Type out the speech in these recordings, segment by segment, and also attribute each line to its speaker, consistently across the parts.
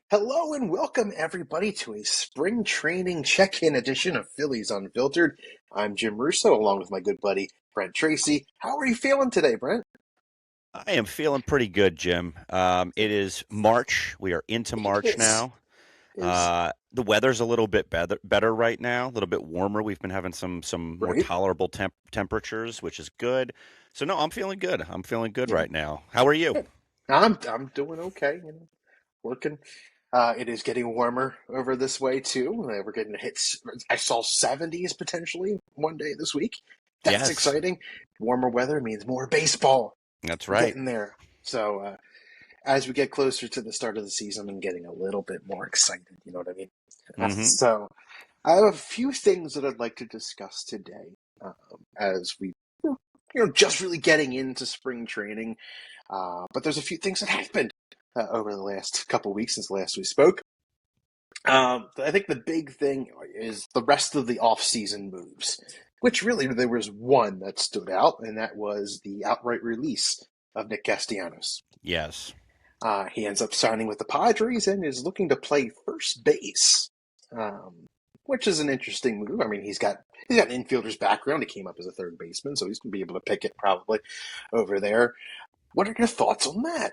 Speaker 1: Hello and welcome everybody to a spring training check-in edition of Phillies Unfiltered. I'm Jim Russo along with my good buddy Brent Tracy. How are you feeling today, Brent?
Speaker 2: I am feeling pretty good, Jim. It is March. We are into
Speaker 1: It
Speaker 2: March
Speaker 1: is.
Speaker 2: now.
Speaker 1: It is
Speaker 2: The weather's a little bit better right now, a little bit warmer. We've been having some more
Speaker 1: great.
Speaker 2: tolerable temperatures, which is good. So no, I'm feeling good. I'm feeling good
Speaker 1: Yeah,
Speaker 2: right now. How are you?
Speaker 1: good. I'm doing okay, working. It is getting warmer over this way too. We're getting hits. I saw 70s potentially one day this week. That's
Speaker 2: Yes,
Speaker 1: exciting. Warmer weather means more baseball.
Speaker 2: that's
Speaker 1: We're
Speaker 2: right.
Speaker 1: getting there. So as we get closer to the start of the season, I'm getting a little bit more excited. You know what I mean?
Speaker 2: Hmm.
Speaker 1: So I have a few things that I'd like to discuss today as we, just really getting into spring training. But there's a few things that happened over the last couple of weeks since last we spoke. I think the big thing is the rest of the off-season moves, which really there was one that stood out, and that was the outright release of Nick Castellanos.
Speaker 2: Yes.
Speaker 1: He ends up signing with the Padres and is looking to play first base, which is an interesting move. I mean, he's got an infielder's background. He came up as a third baseman, so he's going to be able to pick it probably over there. What are your thoughts on that?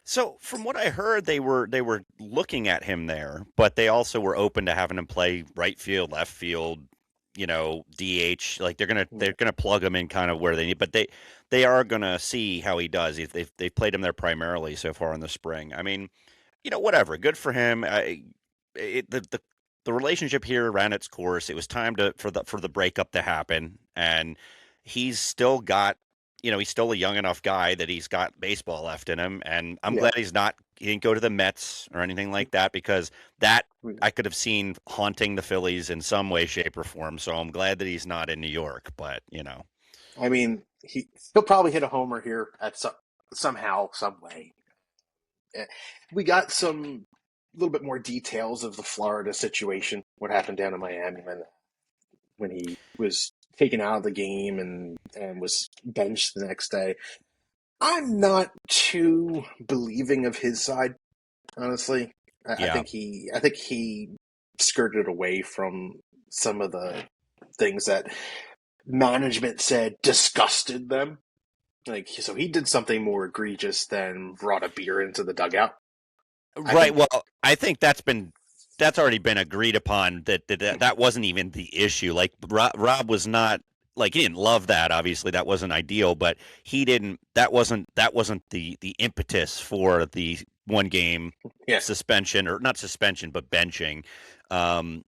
Speaker 2: So from what I heard, they were looking at him there, but they also were open to having him play right field, left field, DH. Like they're
Speaker 1: Yeah,
Speaker 2: gonna plug him in kind of where they need, but they are gonna see how he does. They've played him there primarily so far in the spring. I mean, whatever, good for him. The relationship here ran its course. It was time for the breakup to happen, and he's still got he's still a young enough guy that he's got baseball left in him, and I'm
Speaker 1: yeah.
Speaker 2: glad he didn't go to the Mets or anything like that because that I could have seen haunting the Phillies in some way, shape, or form. So I'm glad that he's not in New York, but
Speaker 1: I mean, he'll probably hit a homer here at somehow, some way. Eh, We got some a little bit more details of the Florida situation, what happened down in Miami when he was taken out of the game and was benched the next day. I'm not too believing of his side, honestly. I
Speaker 2: yeah,
Speaker 1: think he skirted away from some of the things that management said disgusted them. Like, so he did something more egregious than brought a beer into the dugout. I
Speaker 2: right.
Speaker 1: think,
Speaker 2: Well, I think that's already been agreed upon that wasn't even the issue. Like Rob was not like he didn't love that. Obviously, that wasn't ideal, but he didn't. That wasn't the impetus for the one game
Speaker 1: yeah,
Speaker 2: suspension or not suspension, but benching. And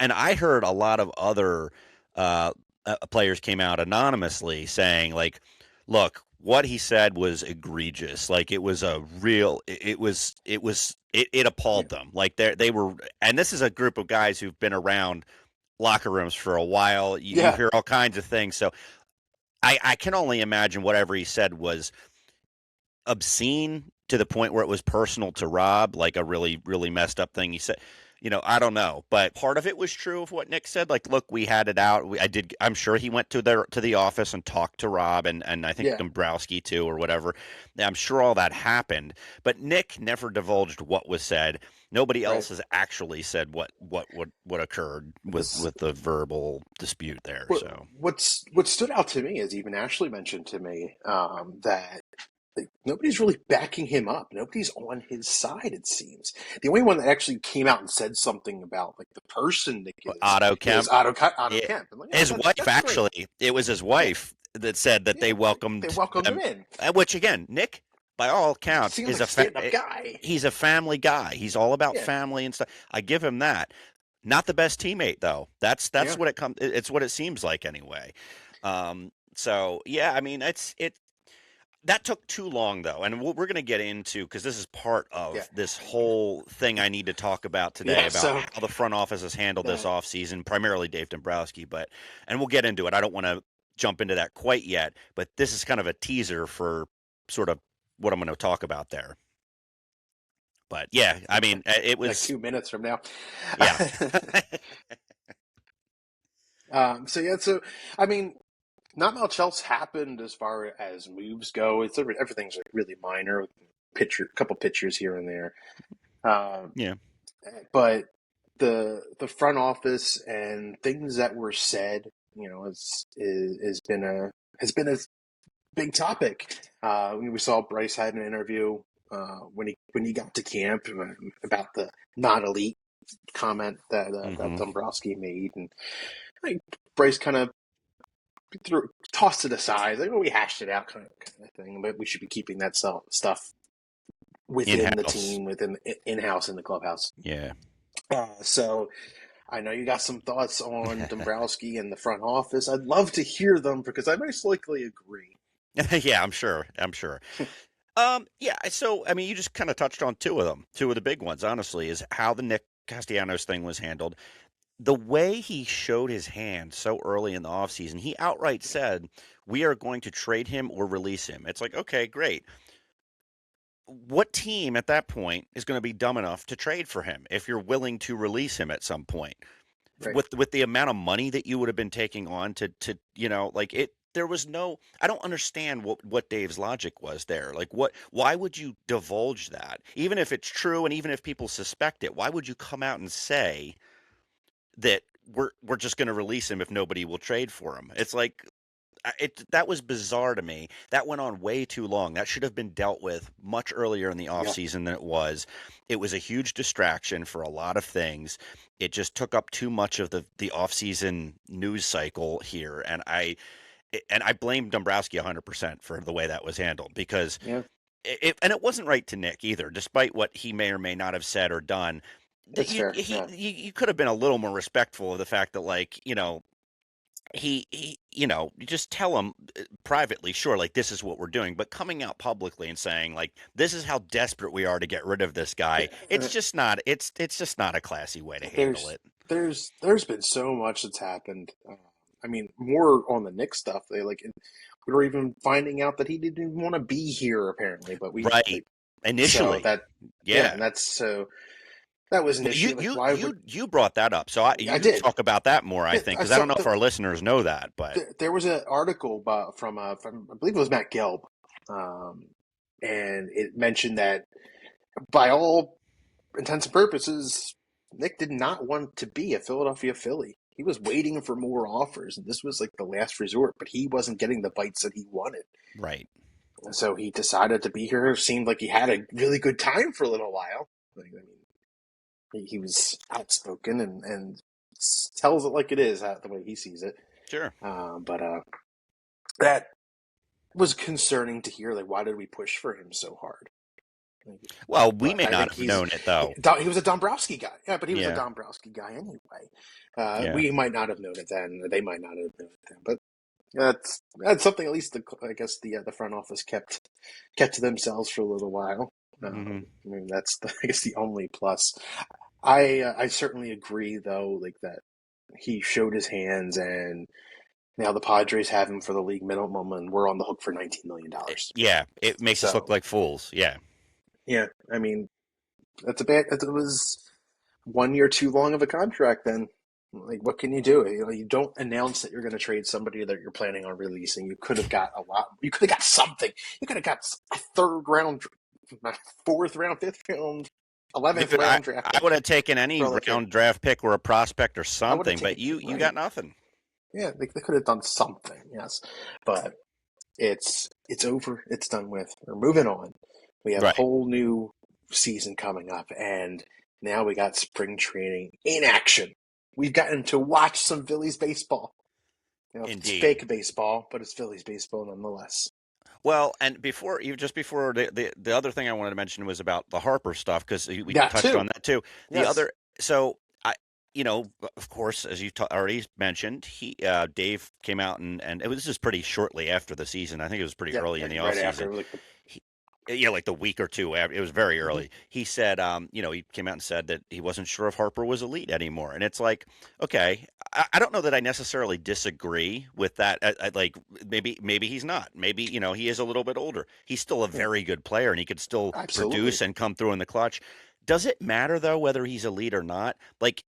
Speaker 2: I heard a lot of other players came out anonymously saying like, look, what he said was egregious. Like it was a real. It
Speaker 1: yeah,
Speaker 2: appalled them. Like they were, and this is a group of guys who've been around locker rooms for a while. You
Speaker 1: yeah.
Speaker 2: hear all kinds of things. So I can only imagine whatever he said was obscene to the point where it was personal to Rob, like a really, really messed up thing he said. I don't know, but part of it was true of what Nick said. Like, look, we had it out. I did. I'm sure he went to the office and talked to Rob and I think
Speaker 1: Yeah,
Speaker 2: Dombrowski too or whatever. I'm sure all that happened, but Nick never divulged what was said. Nobody
Speaker 1: right.
Speaker 2: else has actually said what occurred with
Speaker 1: This
Speaker 2: with the verbal dispute there.
Speaker 1: what
Speaker 2: So
Speaker 1: what stood out to me is even Ashley mentioned to me that like, nobody's really backing him up. Nobody's on his side. It seems the only one that actually came out and said something about like the person Nick
Speaker 2: Otto
Speaker 1: is
Speaker 2: Kemp.
Speaker 1: Otto
Speaker 2: Yeah.
Speaker 1: Kemp. And like, oh,
Speaker 2: His wife,
Speaker 1: that's great.
Speaker 2: actually, it was his
Speaker 1: Yeah,
Speaker 2: wife that said that they
Speaker 1: yeah. They
Speaker 2: welcomed
Speaker 1: welcomed him
Speaker 2: them.
Speaker 1: in.
Speaker 2: Which again, Nick, by all accounts,
Speaker 1: Seems
Speaker 2: is
Speaker 1: like a stand-up guy.
Speaker 2: he's a family guy. He's all about
Speaker 1: Yeah,
Speaker 2: family and stuff. I give him that. Not the best teammate though. That's
Speaker 1: yeah.
Speaker 2: what it comes. It's what it seems like anyway. So yeah, I mean, it that took too long though, and we're going to get into because this is part
Speaker 1: Yeah.
Speaker 2: of this whole thing I need to talk about today
Speaker 1: Yeah,
Speaker 2: about
Speaker 1: so
Speaker 2: how the front office has handled this
Speaker 1: that
Speaker 2: offseason, primarily Dave Dombrowski, and we'll get into it. I don't want to jump into that quite yet, but this is kind of a teaser for sort of what I'm going to talk about there. But yeah, I mean, it
Speaker 1: like
Speaker 2: was
Speaker 1: 2 minutes from now.
Speaker 2: yeah.
Speaker 1: So yeah, so I mean, not much else happened as far as moves go. Everything's like really minor, pitcher, couple pitchers here and there. Um,
Speaker 2: Yeah.
Speaker 1: but the front office and things that were said, has been a big topic. We saw Bryce had an interview when he got to camp about the not elite comment that
Speaker 2: Mm-hmm.
Speaker 1: Dombrowski made, and I think Bryce kind of tossed it aside, like, we hashed it out, kind of thing. But we should be keeping that stuff within the
Speaker 2: In-house.
Speaker 1: team, within in-house in the clubhouse.
Speaker 2: Yeah.
Speaker 1: So I know you got some thoughts on Dombrowski and the front office. I'd love to hear them because I most likely agree.
Speaker 2: Yeah, I'm sure. I'm sure. Yeah, so I mean, you just kind of touched on two of them. Two of the big ones, honestly, is how the Nick Castellanos thing was handled. The way he showed his hand so early in the offseason, he outright said, "We are going to trade him or release him." It's like, okay, great. What team at that point is going to be dumb enough to trade for him if you're willing to release him at some point?
Speaker 1: Right.
Speaker 2: With the amount of money that you would have been taking on to like it, there was no, I don't understand what Dave's logic was there. Like, why would you divulge that, even if it's true and even if people suspect it? Why would you come out and say that we're just going to release him if nobody will trade for him? It's like, that was bizarre to me. That went on way too long. That should have been dealt with much earlier in the
Speaker 1: Yeah.
Speaker 2: offseason than it was. It was a huge distraction for a lot of things. It just took up too much of the offseason news cycle here, and I blame Dombrowski 100% for the way that was handled, because
Speaker 1: Yeah.
Speaker 2: it wasn't right to Nick either, despite what he may or may not have said or done. That
Speaker 1: That's fair. Yeah.
Speaker 2: you could have been a little more respectful of the fact that, like, he you just tell him privately, sure, like, this is what we're doing, but coming out publicly and saying, like, this is how desperate we are to get rid of this guy,
Speaker 1: Uh,
Speaker 2: it's just not a classy way to handle
Speaker 1: there's
Speaker 2: it.
Speaker 1: there's been so much that's happened. I mean, more on the Nick stuff. We were even finding out that he didn't even want to be here apparently, but
Speaker 2: Right.
Speaker 1: so
Speaker 2: Initially.
Speaker 1: that yeah,
Speaker 2: Yeah.
Speaker 1: and that's so that was an
Speaker 2: Well,
Speaker 1: issue. Like, why would
Speaker 2: you brought that up, so
Speaker 1: I
Speaker 2: you
Speaker 1: did?
Speaker 2: talk about that more, I
Speaker 1: Yeah,
Speaker 2: think,
Speaker 1: I
Speaker 2: because I
Speaker 1: saw
Speaker 2: don't know if our listeners know that, but
Speaker 1: there was an article from I believe it was Matt Gelb, um, and it mentioned that by all intents and purposes, Nick did not want to be a Philadelphia Philly. He was waiting for more offers, and this was like the last resort, but he wasn't getting the bites that he wanted.
Speaker 2: right.
Speaker 1: And so he decided to be here. It seemed like he had a really good time for a little while. Like, I mean, he was outspoken and tells it like it is, the way he sees it.
Speaker 2: Sure.
Speaker 1: But that was concerning to hear. Like, why did we push for him so hard?
Speaker 2: Well, we
Speaker 1: But
Speaker 2: may
Speaker 1: I
Speaker 2: not
Speaker 1: think
Speaker 2: have known it, though.
Speaker 1: he was a Dombrowski guy. Yeah, but he was a
Speaker 2: Yeah.
Speaker 1: Dombrowski guy anyway.
Speaker 2: Yeah.
Speaker 1: We might not have known it then. They might not have known it then. But that's something at least I guess the front office kept to themselves for a little while.
Speaker 2: Hmm.
Speaker 1: I mean, that's I guess the only plus. I certainly agree though, like that he showed his hands, and now the Padres have him for the league minimum, and we're on the hook for $19 million.
Speaker 2: Yeah, it makes us look
Speaker 1: So
Speaker 2: like fools. Yeah.
Speaker 1: yeah, I mean that's a bad. It was 1 year too long of a contract. Then, like, what can you do? You don't announce that you're going to trade somebody that you're planning on releasing. You could have got a lot. You could have got something. You could have got a third round, fourth round, fifth round, 11th round draft
Speaker 2: I
Speaker 1: pick
Speaker 2: would have taken any
Speaker 1: for all I care.
Speaker 2: round draft pick or a prospect or
Speaker 1: I would have
Speaker 2: something, but
Speaker 1: taken
Speaker 2: you
Speaker 1: right.
Speaker 2: got nothing.
Speaker 1: Yeah, they could have done something. Yes, but it's over. It's done with. We're moving on. We have a
Speaker 2: Right.
Speaker 1: whole new season coming up, and now we got spring training in action. We've gotten to watch some Phillies baseball. It's
Speaker 2: Indeed.
Speaker 1: fake baseball, but it's Phillies baseball nonetheless.
Speaker 2: Well, and before the other thing I wanted to mention was about the Harper stuff, because we
Speaker 1: That
Speaker 2: touched on
Speaker 1: too.
Speaker 2: that too. The
Speaker 1: Yes.
Speaker 2: other, so I, of course, as you already mentioned, Dave came out and it was just pretty shortly after the season. I think it was pretty
Speaker 1: Yeah.
Speaker 2: early in the
Speaker 1: Right
Speaker 2: off season.
Speaker 1: after, like,
Speaker 2: Yeah, like the week or two after. It was very
Speaker 1: mhm.
Speaker 2: early. He said, he came out and said that he wasn't sure if Harper was elite anymore. And it's like, okay, I don't know that I necessarily disagree with that. Like, maybe he's not. Maybe, he is a little bit older. He's still a
Speaker 1: Yeah,
Speaker 2: very good player, and he could still
Speaker 1: absolutely.
Speaker 2: produce and come through in the clutch. Does it matter though whether he's elite or not? Like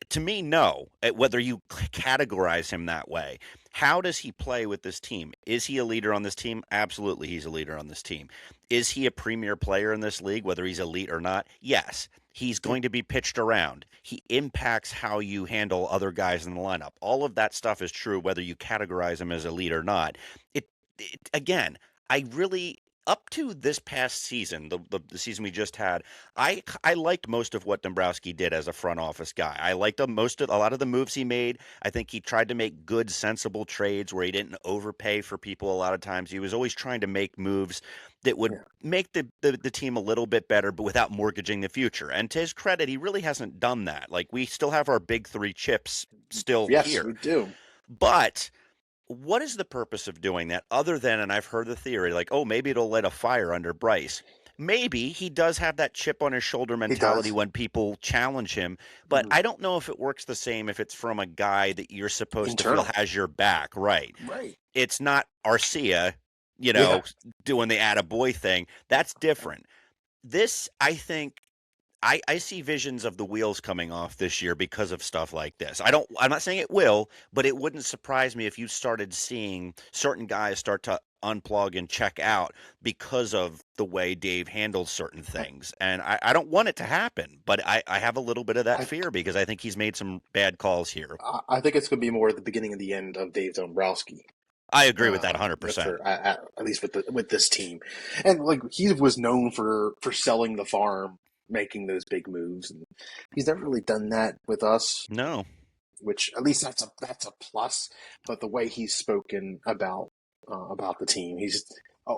Speaker 2: to me, no. Whether you categorize him that way, how does he play with this team? Is he a leader on this team? Absolutely, he's a leader on this team. Is he a premier player in this league, whether he's elite or not? Yes. He's going to be pitched around. He impacts how you handle other guys in the lineup. All of that stuff is true, whether you categorize him as elite or not. Again, I really up to this past season, the season we just had, I liked most of what Dombrowski did as a front office guy. I liked a lot of the moves he made. I think he tried to make good, sensible trades where he didn't overpay for people a lot of times. He was always trying to make moves that would
Speaker 1: Yeah.
Speaker 2: make the team a little bit better, but without mortgaging the future. And to his credit, he really hasn't done that. Like we still have our big three chips still
Speaker 1: Yes, we
Speaker 2: here.
Speaker 1: do.
Speaker 2: But what is the purpose of doing that other than, and I've heard the theory, like, oh, maybe it'll light a fire under Bryce. Maybe he does have that chip on his shoulder
Speaker 1: He
Speaker 2: mentality
Speaker 1: does.
Speaker 2: when people challenge him, but
Speaker 1: Mhm.
Speaker 2: I don't know if it works the same if it's from a guy that you're supposed to feel
Speaker 1: Internal.
Speaker 2: has your back, right?
Speaker 1: Right.
Speaker 2: It's not Arcia,
Speaker 1: Yeah.
Speaker 2: doing the attaboy thing. That's different. This, I think, I see visions of the wheels coming off this year because of stuff like this. I'm not saying it will, but it wouldn't surprise me if you started seeing certain guys start to unplug and check out because of the way Dave handles certain things. And I don't want it to happen, but I have a little bit of that
Speaker 1: I
Speaker 2: fear because I think he's made some bad calls here.
Speaker 1: I think it's going to be more at the beginning and the end of Dave Dombrowski.
Speaker 2: I agree with that 100%.
Speaker 1: For at least with this team, and like he was known for selling the farm, making those big moves, and he's never really done that with us.
Speaker 2: No.
Speaker 1: Which at least that's a plus. But the way he's spoken about the team, he's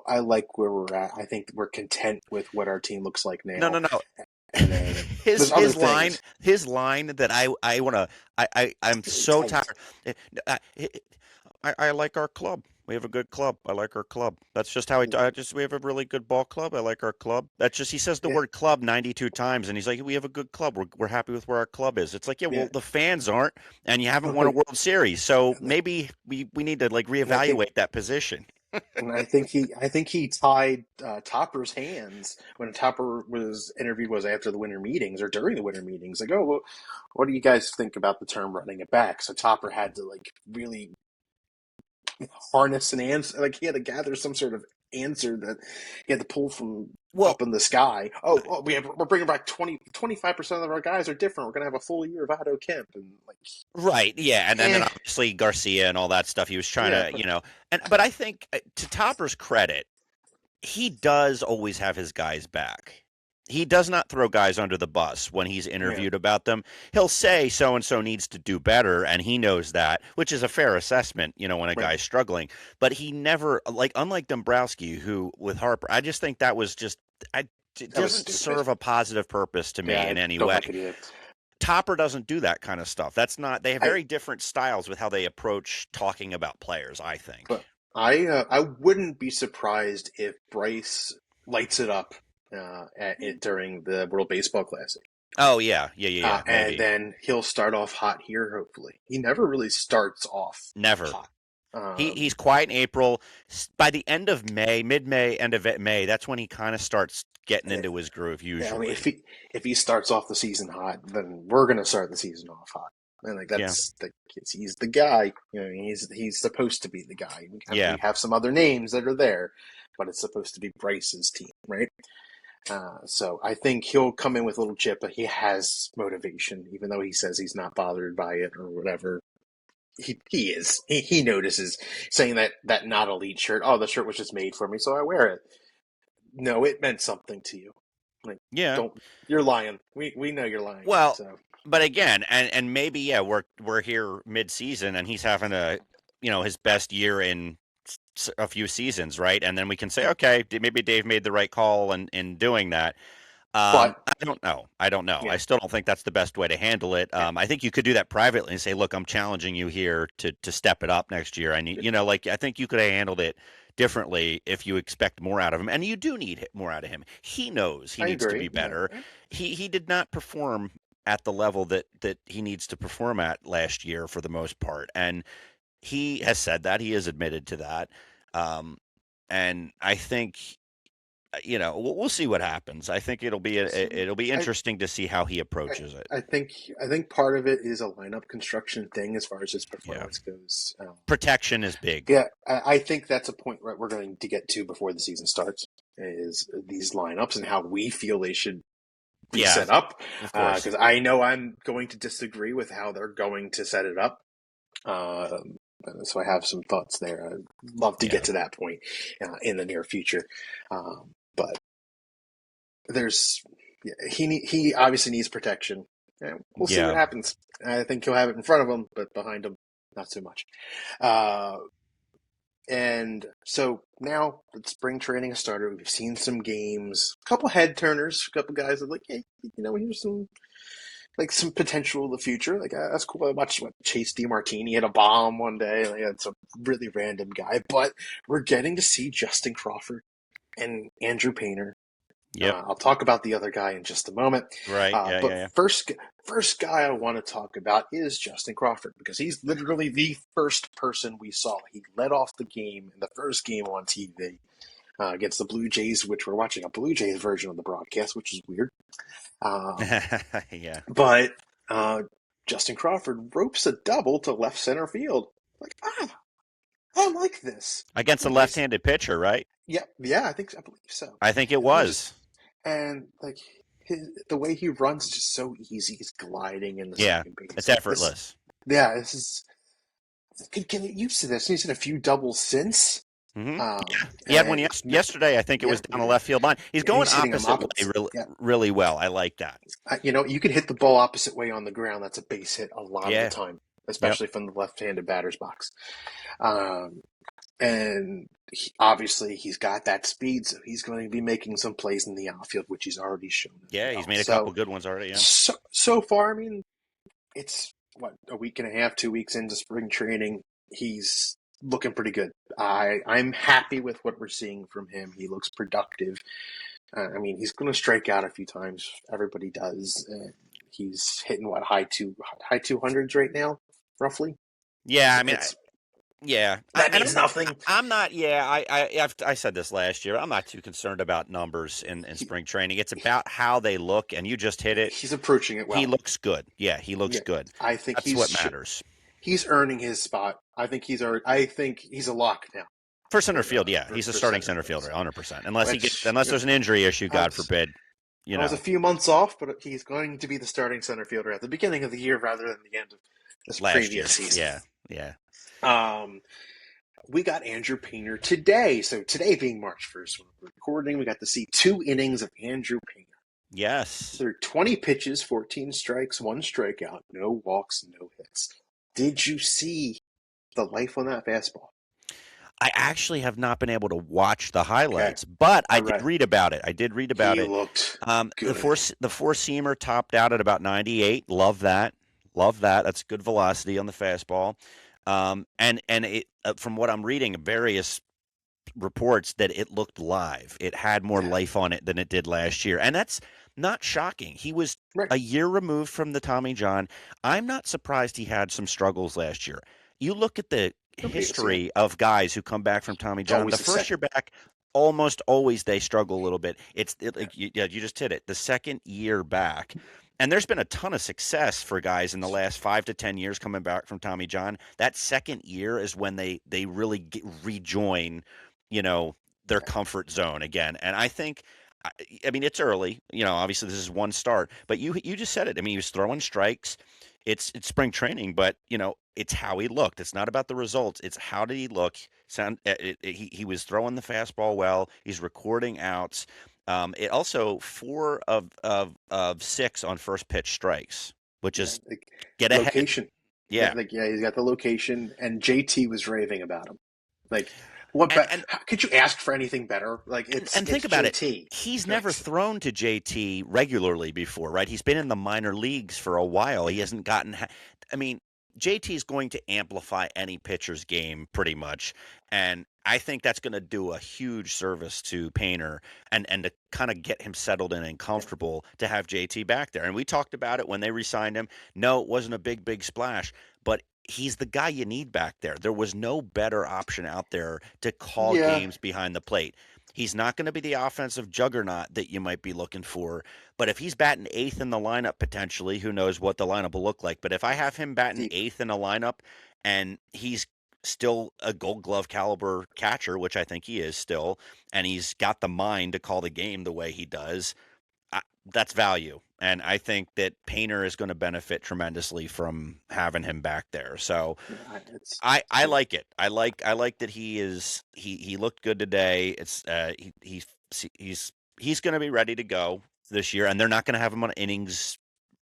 Speaker 1: I like where we're at. I think we're content with what our team looks like
Speaker 2: No,
Speaker 1: now.
Speaker 2: no, no.
Speaker 1: And then
Speaker 2: his
Speaker 1: there's other
Speaker 2: his line
Speaker 1: things.
Speaker 2: his line that I want to I'm
Speaker 1: Really
Speaker 2: so
Speaker 1: tight.
Speaker 2: tired. I like our club. We have a good club. I like our club. That's just how we have a really good ball club. I like our club. That's just he says the
Speaker 1: Yeah,
Speaker 2: word club 92 times and he's like we have a good club. We're happy with where our club is. It's like yeah, well
Speaker 1: yeah.
Speaker 2: the fans aren't and you haven't won a
Speaker 1: Right.
Speaker 2: World Series. So
Speaker 1: And
Speaker 2: maybe we need to like
Speaker 1: I think
Speaker 2: reevaluate that position.
Speaker 1: I think he tied Topper's hands when Topper was interviewed was after the winter meetings or during the winter meetings. Like, oh, well, what do you guys think about the term running it back? So Topper had to like really harness an answer. Like he had to gather some sort of answer that he had to pull from
Speaker 2: Well,
Speaker 1: up in the sky. Oh, we're bringing back 25% of our guys are different. We're gonna have a full year of Ado Kemp and like,
Speaker 2: right, yeah, and then
Speaker 1: eh,
Speaker 2: obviously Garcia and all that stuff. He was trying
Speaker 1: yeah,
Speaker 2: to,
Speaker 1: but
Speaker 2: but I think to Topper's credit, he does always have his guys back. He does not throw guys under the bus when he's
Speaker 1: yeah,
Speaker 2: interviewed about them. He'll say so and so needs to do better, and he knows that, which is a fair assessment, when a
Speaker 1: right.
Speaker 2: guy's struggling. But he never, like, unlike Dombrowski, who with Harper, I just think that was just, it
Speaker 1: That was
Speaker 2: doesn't
Speaker 1: stupid.
Speaker 2: serve a positive purpose to
Speaker 1: Yeah,
Speaker 2: me in
Speaker 1: I
Speaker 2: any
Speaker 1: don't
Speaker 2: way.
Speaker 1: like it either.
Speaker 2: Topper doesn't do that kind of stuff. They have
Speaker 1: I
Speaker 2: very different styles with how they approach talking about players, I think.
Speaker 1: But I wouldn't be surprised if Bryce lights it up during the World Baseball Classic,
Speaker 2: Oh, yeah. Yeah, yeah, yeah.
Speaker 1: and
Speaker 2: Maybe.
Speaker 1: then he'll start off hot here. Hopefully, he never really starts off
Speaker 2: Never.
Speaker 1: hot.
Speaker 2: He's quiet in April. By the end of May, mid-May, end of May, that's when he kind of starts getting
Speaker 1: Eh,
Speaker 2: into his groove
Speaker 1: yeah, I mean,
Speaker 2: usually.
Speaker 1: if he starts off the season hot, then we're gonna start the season off hot. And like
Speaker 2: Yeah.
Speaker 1: he's the guy. He's supposed to be the guy.
Speaker 2: Yeah.
Speaker 1: We have some other names that are there, but it's supposed to be Bryce's team, right? So I think he'll come in with a little chip, but he has motivation, even though he says he's not bothered by it or whatever. He is. He notices saying that not elite shirt. Oh, the shirt was just made for me, so I wear it. No, it meant something to you. Like,
Speaker 2: Yeah.
Speaker 1: don't you're lying. We know you're lying.
Speaker 2: Well,
Speaker 1: So
Speaker 2: but again, and maybe yeah, we're here mid-season and he's having his best year in a few seasons, right? And then we can say, okay, maybe Dave made the right call in doing that.
Speaker 1: but
Speaker 2: I don't know. I don't know.
Speaker 1: yeah,
Speaker 2: I still don't think that's the best way to handle it.
Speaker 1: yeah,
Speaker 2: I think you could do that privately and say, "Look, I'm challenging you here to step it up next year." I need, like I think you could have handled it differently if you expect more out of him, and you do need more out of him. He knows he
Speaker 1: I
Speaker 2: needs to
Speaker 1: agree.
Speaker 2: be
Speaker 1: Yeah.
Speaker 2: better. He did not perform at the level that he needs to perform at last year for the most part, and he has said that he has admitted to that. Um, and I think we'll see what happens. I think
Speaker 1: So
Speaker 2: it'll be
Speaker 1: I,
Speaker 2: interesting to see how he
Speaker 1: I,
Speaker 2: approaches it.
Speaker 1: I think part of it is a lineup construction thing as far as his
Speaker 2: Yeah,
Speaker 1: performance goes.
Speaker 2: protection is big.
Speaker 1: Yeah, I think that's a point right we're going to get to before the season starts is these lineups and how we feel they should be
Speaker 2: Yeah,
Speaker 1: set up.
Speaker 2: of course.
Speaker 1: Because I know I'm going to disagree with how they're going to set it up. So I have some thoughts there. I'd love to
Speaker 2: Yeah,
Speaker 1: get to that point in the near future. But there's he obviously needs protection. Yeah, we'll see what
Speaker 2: yeah,
Speaker 1: happens. I think he'll have it in front of him, but behind him, not so much. Uh, and so now that spring training has started, we've seen some games, a couple head turners, a couple guys that are like, hey, here's some potential in the future. Like that's cool. I watched Chase DiMartini hit a bomb one day. Like, that's a really random guy, but we're getting to see Justin Crawford and Andrew Painter.
Speaker 2: yep.
Speaker 1: I'll talk about the other guy in just a moment.
Speaker 2: Right. Yeah,
Speaker 1: But
Speaker 2: yeah, yeah.
Speaker 1: first guy I want to talk about is Justin Crawford because he's literally the first person we saw. He led off the game in the first game on TV against the Blue Jays, which we're watching a Blue Jays version of the broadcast, which is weird. Um,
Speaker 2: Yeah.
Speaker 1: but Justin Crawford ropes a double to left center field. Like, I like this.
Speaker 2: Against a
Speaker 1: Like
Speaker 2: left-handed pitcher, right?
Speaker 1: yeah, I believe so.
Speaker 2: I think it
Speaker 1: And I
Speaker 2: was.
Speaker 1: just and like the way he runs is just so easy. He's gliding in the
Speaker 2: Yeah,
Speaker 1: second base.
Speaker 2: it's
Speaker 1: Like this,
Speaker 2: effortless.
Speaker 1: yeah. This is could get used to this. He's hit a few doubles since.
Speaker 2: Hmm. He had one
Speaker 1: And
Speaker 2: yesterday. I think it
Speaker 1: yeah,
Speaker 2: was down the left field line. He's
Speaker 1: and
Speaker 2: going
Speaker 1: he's hitting them
Speaker 2: opposite way
Speaker 1: opposites.
Speaker 2: really,
Speaker 1: Yeah,
Speaker 2: really well. I like that.
Speaker 1: you can hit the ball opposite way on the ground. That's a base hit a lot of the
Speaker 2: Yeah.
Speaker 1: time,
Speaker 2: Yep.
Speaker 1: especially from the left-handed batter's box. Um, and obviously he's got that speed, so he's going to be making some plays in the outfield, which he's already shown as
Speaker 2: Yeah, he's
Speaker 1: well.
Speaker 2: made a couple
Speaker 1: So,
Speaker 2: good ones already. Yeah.
Speaker 1: so far, I mean, it's a week and a half, 2 weeks into spring training. He's looking pretty good. I'm happy with what we're seeing from him. He looks productive. I mean, he's going to strike out a few times. Everybody does. He's hitting high 200s right now, roughly.
Speaker 2: Yeah. I mean,
Speaker 1: It's
Speaker 2: yeah.
Speaker 1: that
Speaker 2: And
Speaker 1: means nothing.
Speaker 2: I'm not. Yeah. I said this last year. I'm not too concerned about numbers in
Speaker 1: He,
Speaker 2: spring training. It's about how they look, and you just hit it.
Speaker 1: he's approaching it
Speaker 2: He
Speaker 1: well.
Speaker 2: looks good. Yeah, he looks
Speaker 1: Yeah,
Speaker 2: good.
Speaker 1: I think
Speaker 2: That's what matters.
Speaker 1: he's earning his spot. I think he's a lock now
Speaker 2: For center field, yeah, he's a
Speaker 1: for
Speaker 2: starting
Speaker 1: center
Speaker 2: center
Speaker 1: field.
Speaker 2: fielder,
Speaker 1: So,
Speaker 2: 100%.
Speaker 1: which
Speaker 2: Unless there's an injury issue,
Speaker 1: I
Speaker 2: God
Speaker 1: was
Speaker 2: forbid.
Speaker 1: I was a few months off, but he's going to be the starting center fielder at the beginning of the year rather than the end of this
Speaker 2: Last
Speaker 1: previous
Speaker 2: year,
Speaker 1: season.
Speaker 2: yeah, yeah,
Speaker 1: Um, we got Andrew Painter today. So today being March 1st, when we're recording, we got to see 2 innings of Andrew Painter.
Speaker 2: yes.
Speaker 1: There are 20 pitches, 14 strikes, 1 strikeout, no walks, no hits. Did you see the life on that fastball?
Speaker 2: I actually have not been able to watch the
Speaker 1: Okay.
Speaker 2: highlights, but I
Speaker 1: All
Speaker 2: did
Speaker 1: right.
Speaker 2: read about it. I did read about
Speaker 1: He
Speaker 2: it.
Speaker 1: looked
Speaker 2: The
Speaker 1: good.
Speaker 2: four seamer topped out at about 98. Love that. Love that. That's good velocity on the fastball. And it, from what I'm reading, various reports that it looked live. It had more
Speaker 1: Yeah.
Speaker 2: life on it than it did last year. And that's not shocking. He was
Speaker 1: Right.
Speaker 2: a year removed from the Tommy John. I'm not surprised he had some struggles last year. You look at the
Speaker 1: Nobody is, yeah.
Speaker 2: history of guys who come back from Tommy
Speaker 1: It's
Speaker 2: John,
Speaker 1: always
Speaker 2: the
Speaker 1: the
Speaker 2: first year
Speaker 1: second.
Speaker 2: back, almost always they struggle a little bit. Like yeah, you just hit it. The second year back. And there's been a ton of success for guys in the last 5 to 10 years coming back from Tommy John. That second year is when they really rejoin, you know, their comfort zone again. And I think, I mean, it's early. Obviously this is one start, but you just said it. I mean, he was throwing strikes. It's spring training, but it's how he looked. It's not about the results. It's how did he look? He was throwing the fastball well. He's recording outs. It also 4 of 6 on first pitch strikes, which
Speaker 1: Yeah.
Speaker 2: is
Speaker 1: Like
Speaker 2: get ahead.
Speaker 1: location.
Speaker 2: Yeah,
Speaker 1: He's got the location, and JT was raving about him. Like, what?
Speaker 2: and and
Speaker 1: Could you ask for anything better? Like,
Speaker 2: and
Speaker 1: it's
Speaker 2: think about it.
Speaker 1: JT.
Speaker 2: He's never
Speaker 1: Like,
Speaker 2: thrown to JT regularly before, right? He's been in the minor leagues for a while. He hasn't gotten. I mean, JT is going to amplify any pitcher's game pretty much, and I think that's going to do a huge service to Painter and to kind of get him settled in and
Speaker 1: yeah,
Speaker 2: comfortable to have JT back there. And we talked about it when they re-signed him. No, it wasn't a big splash, but he's the guy you need back there. There was no better option out there to call
Speaker 1: yeah.
Speaker 2: games behind the plate. He's not going to be the offensive juggernaut that you might be looking for. But if he's batting eighth in the lineup, potentially, who knows what the lineup will look like. But if I have him batting
Speaker 1: Deep.
Speaker 2: eighth in a lineup and he's still a gold glove caliber catcher, which I think he is still, and he's got the mind to call the game the way he does, that's value. And I think that Painter is going to benefit tremendously from having him back there. So
Speaker 1: It's
Speaker 2: I
Speaker 1: yeah.
Speaker 2: like it. I like that he looked good today. It's he's going to be ready to go this year, and they're not going to have him on innings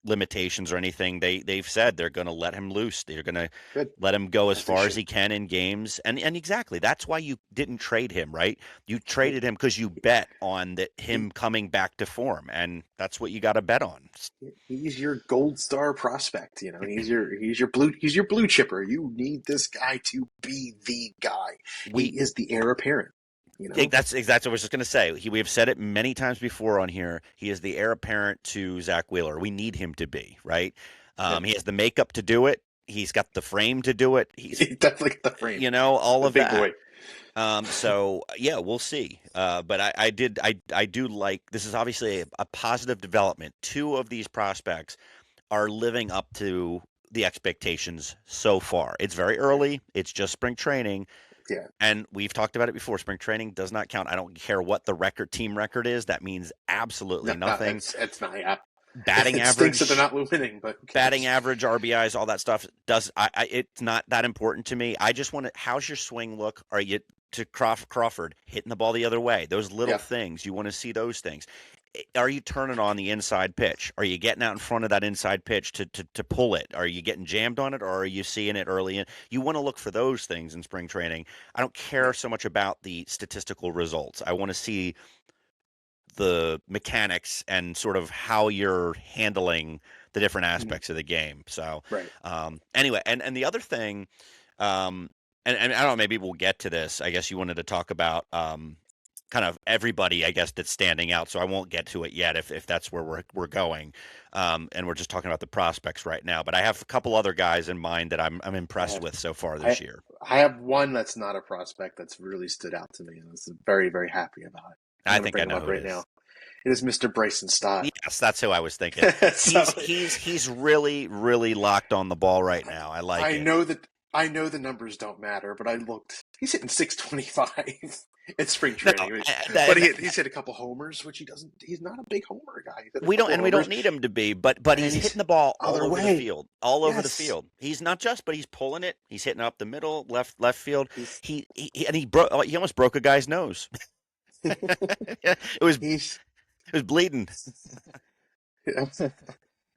Speaker 2: limitations or anything. They've said they're going to let him loose. They're going to
Speaker 1: Good,
Speaker 2: let him go as
Speaker 1: as they
Speaker 2: far as
Speaker 1: should.
Speaker 2: he can in games. And exactly, that's why you didn't trade him, right? You
Speaker 1: Nope.
Speaker 2: traded him because you bet on that
Speaker 1: He,
Speaker 2: him coming back to form, and that's what you got to bet on.
Speaker 1: he's your gold star prospect. He's your blue chipper. You need this guy to be the guy. He
Speaker 2: We
Speaker 1: is the heir apparent.
Speaker 2: That's exactly what I was just going to say. We have said it many times before on here. He is the heir apparent to Zach Wheeler. We need him to be, right.
Speaker 1: Yep.
Speaker 2: He has the makeup to do it. He's got the frame to do it. He's,
Speaker 1: He definitely got the frame.
Speaker 2: all
Speaker 1: The
Speaker 2: of
Speaker 1: big
Speaker 2: that.
Speaker 1: boy.
Speaker 2: So yeah, we'll see. But I do like, this is obviously a positive development. Two of these prospects are living up to the expectations so far. It's very
Speaker 1: Yeah.
Speaker 2: early. It's just spring training.
Speaker 1: Yeah.
Speaker 2: And we've talked about it before. Spring training does not count. I don't care what the team record is. That means
Speaker 1: No,
Speaker 2: absolutely
Speaker 1: no,
Speaker 2: nothing.
Speaker 1: it's not. Yeah.
Speaker 2: Batting
Speaker 1: It stinks that they're
Speaker 2: average,
Speaker 1: not winning, but who
Speaker 2: batting
Speaker 1: cares?
Speaker 2: average, RBIs, all that stuff it's not that important to me. I just want to. How's your swing look? Are you to Crawford hitting the ball the other way? Those little
Speaker 1: Yeah.
Speaker 2: things you want to see. Those things. Are you turning on the inside pitch? Are you getting out in front of that inside pitch to pull it? Are you getting jammed on it, or are you seeing it early? You want to look for those things in spring training. I don't care
Speaker 1: Yeah.
Speaker 2: so much about the statistical results. I want to see the mechanics and sort of how you're handling the different
Speaker 1: Mhm.
Speaker 2: aspects of the game. So
Speaker 1: Right.
Speaker 2: anyway, and the other thing, um, and I don't know, maybe we'll get to this. I guess you wanted to talk about kind of everybody, I guess, that's standing out. So I won't get to it yet if that's where we're going. And we're just talking about the prospects right now. But I have a couple other guys in mind that I'm
Speaker 1: I
Speaker 2: impressed
Speaker 1: have
Speaker 2: with so far
Speaker 1: I
Speaker 2: this year.
Speaker 1: I have one that's not a prospect that's really stood out to me, and I'm very, very happy about it. I'm
Speaker 2: I
Speaker 1: going to
Speaker 2: think
Speaker 1: bring
Speaker 2: I
Speaker 1: him
Speaker 2: know
Speaker 1: up
Speaker 2: who it
Speaker 1: right now.
Speaker 2: is.
Speaker 1: It is Mr. Bryson Stott.
Speaker 2: Yes, that's who I was thinking.
Speaker 1: So
Speaker 2: He's really really locked on the ball right now. I like
Speaker 1: I
Speaker 2: it.
Speaker 1: know that I know the numbers don't matter, but I looked. He's hitting 625 in spring
Speaker 2: No,
Speaker 1: training, but
Speaker 2: and
Speaker 1: he's hit a couple homers, which he doesn't. He's not a big homer guy. He's hit a
Speaker 2: we don't
Speaker 1: couple
Speaker 2: and we don't
Speaker 1: homers,
Speaker 2: need him to be, but
Speaker 1: and
Speaker 2: he's
Speaker 1: he's
Speaker 2: hitting the ball all
Speaker 1: other
Speaker 2: over the
Speaker 1: way.
Speaker 2: field, all over the
Speaker 1: Yes,
Speaker 2: field. He's not just, but he's pulling it. He's hitting up the middle, left field.
Speaker 1: he's
Speaker 2: And he almost broke a guy's nose. It
Speaker 1: he's
Speaker 2: was bleeding.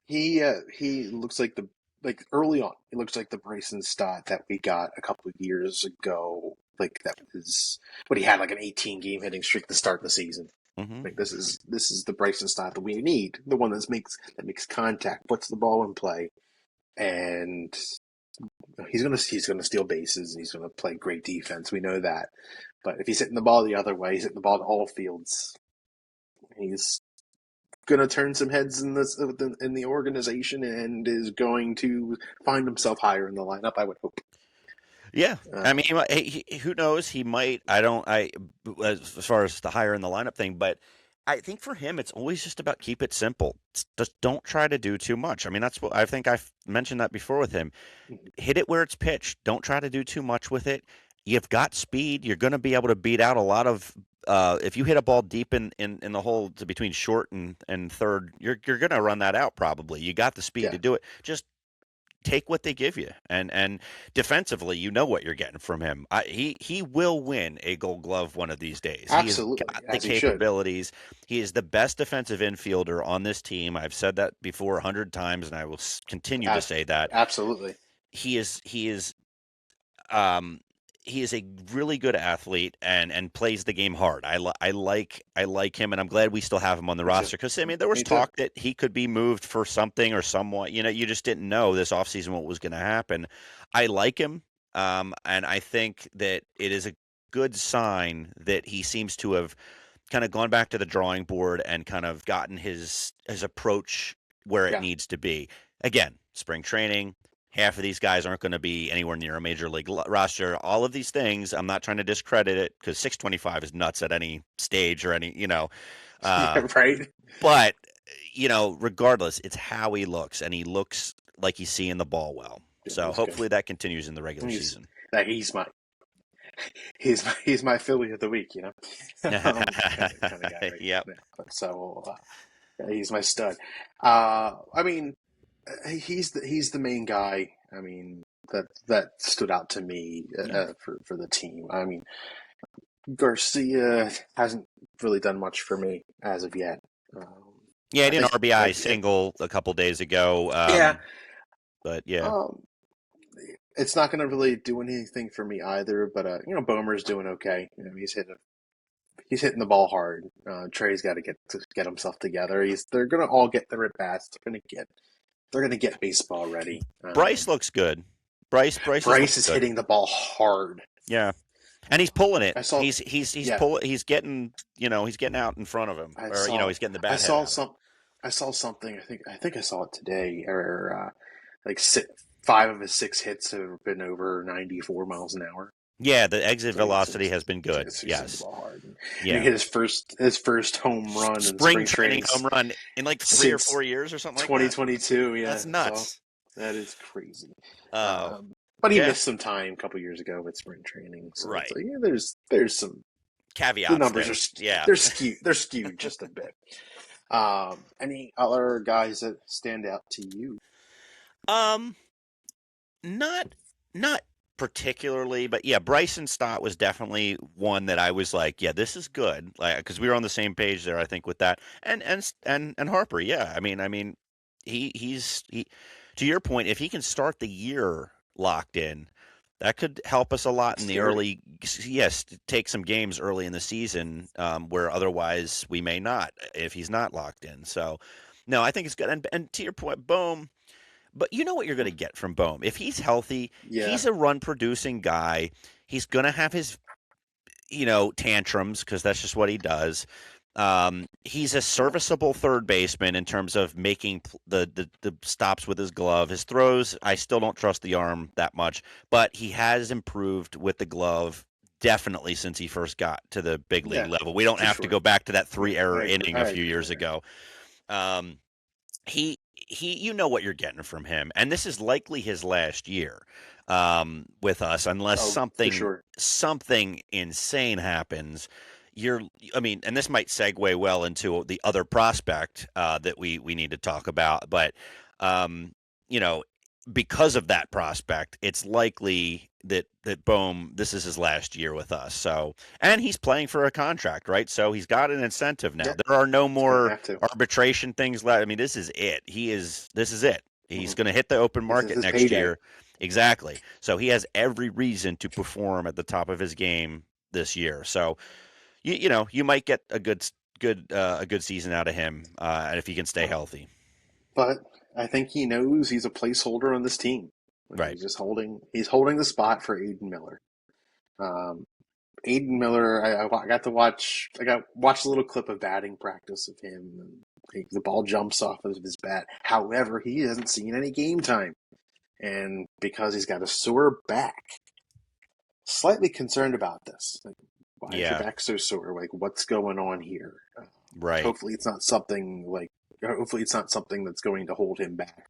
Speaker 1: he looks like early on. He looks like the Bryson Stott that we got a couple of years ago. Like that was what he had like an 18 game hitting streak to start the season.
Speaker 2: Hmm.
Speaker 1: Like this is the Bryson Stott that we need. The one that makes contact, puts the ball in play, and he's gonna steal bases. And he's gonna play great defense. We know that. But if he's hitting the ball the other way, he's hitting the ball to all fields. He's gonna turn some heads in the organization and is going to find himself higher in the lineup. I would hope.
Speaker 2: Yeah, I mean,
Speaker 1: Um,
Speaker 2: who knows? He might. I don't. As far as the higher in the lineup thing, but I think for him, it's always just about keep it simple. Just don't try to do too much. I mean, that's what I think I've mentioned that before with him. Hit it where it's pitched. Don't try to do too much with it. You've got speed. You're going to be able to beat out a lot of. If you hit a ball deep in the hole between short and third, you're going to run that out probably. You got the speed
Speaker 1: yeah,
Speaker 2: to do it. Just take what they give you, and defensively, you know what you're getting from him. He will win a Gold Glove one of these days. He has
Speaker 1: absolutely,
Speaker 2: got the
Speaker 1: as he should.
Speaker 2: capabilities. He is the best defensive infielder on this team. I've said that before 100 times, and I will continue to say that.
Speaker 1: Absolutely.
Speaker 2: Um, he is a really good athlete and plays the game hard. I like him, and I'm glad we still have him on the
Speaker 1: Me too.
Speaker 2: roster because I mean there was
Speaker 1: Me too.
Speaker 2: talk that he could be moved for something or someone. You just didn't know this offseason what was going to happen. I like him, and I think that it is a good sign that he seems to have kind of gone back to the drawing board and kind of gotten his approach where it
Speaker 1: Yeah.
Speaker 2: needs to be. Again, spring training. Half of these guys aren't going to be anywhere near a major league roster. All of these things, I'm not trying to discredit it because 625 is nuts at any stage or any, uh,
Speaker 1: Yeah, right.
Speaker 2: but regardless, it's how he looks, and he looks like he's seeing the ball well.
Speaker 1: It
Speaker 2: So
Speaker 1: was good.
Speaker 2: hopefully that continues in the regular
Speaker 1: He's
Speaker 2: season.
Speaker 1: like he's my Philly of the week, kind of guy right
Speaker 2: Yep.
Speaker 1: now. So he's my stud. I mean, he's the main guy. I mean, that stood out to me
Speaker 2: Yeah.
Speaker 1: for the team. I mean, Garcia hasn't really done much for me as of yet.
Speaker 2: Yeah, he
Speaker 1: I
Speaker 2: did an
Speaker 1: think,
Speaker 2: RBI single a couple days ago.
Speaker 1: yeah,
Speaker 2: But yeah.
Speaker 1: it's not going to really do anything for me either. But Bomer's doing okay. He's hitting the ball hard. Trey's got to get himself together. They're going to all get their at bats. They're gonna get baseball ready.
Speaker 2: Bryce looks good. Bryce
Speaker 1: Bryce is
Speaker 2: good.
Speaker 1: hitting the ball hard.
Speaker 2: Yeah. And he's pulling it.
Speaker 1: I saw.
Speaker 2: He's
Speaker 1: Yeah,
Speaker 2: pulling. He's getting. He's getting out in front of him,
Speaker 1: I
Speaker 2: or
Speaker 1: saw.
Speaker 2: he's getting the
Speaker 1: I
Speaker 2: bat head
Speaker 1: saw
Speaker 2: out of it.
Speaker 1: I saw something. I think I saw it today. Or like 5 of his 6 hits have been over 94 miles an hour.
Speaker 2: Yeah, the exit
Speaker 1: So
Speaker 2: velocity has been good.
Speaker 1: he's hitting the
Speaker 2: Yes.
Speaker 1: ball hard. And
Speaker 2: Yeah.
Speaker 1: he hit his first home run in
Speaker 2: Spring
Speaker 1: spring
Speaker 2: training
Speaker 1: training
Speaker 2: home run in like 3 or 4 years or something like that.
Speaker 1: 2022. Yeah,
Speaker 2: That's nuts.
Speaker 1: So that is crazy.
Speaker 2: Oh,
Speaker 1: But he missed some time a couple years ago with spring training. So
Speaker 2: right.
Speaker 1: It's like, there's some
Speaker 2: caveats.
Speaker 1: the numbers
Speaker 2: there.
Speaker 1: they're skewed just a bit. Any other guys that stand out to you?
Speaker 2: Not particularly, but yeah, Bryson Stott was definitely one that I was like, yeah, this is good, like because we were on the same page there, I think, with that, and Harper, yeah, I mean, he's to your point, if he can start the year locked in, that could help us a lot in the early, yes, take some games early in the season, where otherwise we may not if he's not locked in. So, no, I think it's good, and to your point, Bohm. But you know what you're going to get from Bohm. If he's healthy, he's a run-producing guy. He's going to have his, tantrums because that's just what he does. He's a serviceable third baseman in terms of making the stops with his glove. His throws, I still don't trust the arm that much, but he has improved with the glove definitely since he first got to the big league level. We don't have to go back to that 3-error inning a few years ago. He you know what you're getting from him, and this is likely his last year with us unless something insane happens. And this might segue well into the other prospect that we need to talk about, but you know because of that prospect, it's likely that Bohm, this is his last year with us. So, and he's playing for a contract, right? So he's got an incentive now. There are no more arbitration things left. I mean, this is it. This is it. He's going to hit the open market next year. Exactly. So he has every reason to perform at the top of his game this year. So, you might get a good season out of him if he can stay healthy.
Speaker 1: But I think he knows he's a placeholder on this team.
Speaker 2: Right.
Speaker 1: He's holding the spot for Aiden Miller. Aiden Miller, I got to watch a little clip of batting practice of him. The ball jumps off of his bat. However, he hasn't seen any game time. And because he's got a sore back, slightly concerned about this. Like, why is your back so sore? Like, what's going on here?
Speaker 2: Right.
Speaker 1: Hopefully it's not something that's going to hold him back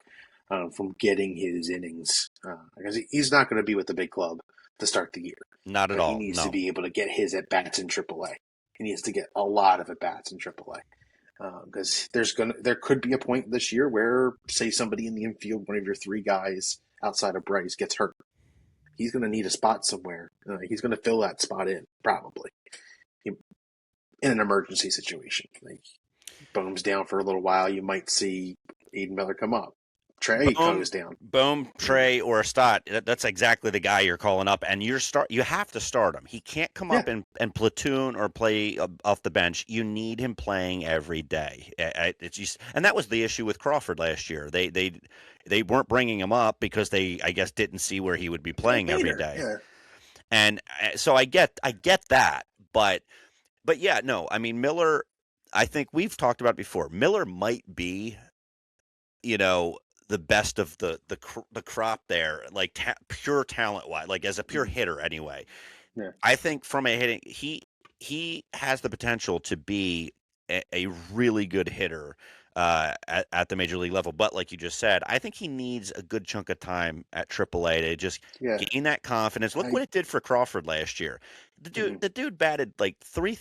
Speaker 1: from getting his innings. Because he's not going to be with the big club to start the year.
Speaker 2: Not at all.
Speaker 1: He needs to be able to get his at-bats in AAA. He needs to get a lot of at-bats in AAA. Because there could be a point this year where, say, somebody in the infield, one of your 3 guys outside of Bryce, gets hurt. He's going to need a spot somewhere. He's going to fill that spot in, probably, in an emergency situation. Like, Bohm's down for a little while, you might see Aiden Miller come up. Trey goes down.
Speaker 2: Bohm, Trey, or Stott. That's exactly the guy you're calling up, and you have to start him. He can't come up and platoon or play off the bench. You need him playing every day. It's just, and that was the issue with Crawford last year. They weren't bringing him up because they, I guess, didn't see where he would be playing every day.
Speaker 1: Yeah.
Speaker 2: And so I get that, but yeah, no, I mean Miller. I think we've talked about it before. Miller might be, the best of the crop there, like pure talent wise, like as a pure
Speaker 1: Mhm.
Speaker 2: hitter anyway.
Speaker 1: Yeah.
Speaker 2: I think from a hitting, he has the potential to be a really good hitter at the major league level. But like you just said, I think he needs a good chunk of time at AAA to just
Speaker 1: Yeah.
Speaker 2: gain that confidence. Look
Speaker 1: I
Speaker 2: what it did for Crawford last year.
Speaker 1: mhm.
Speaker 2: The dude batted like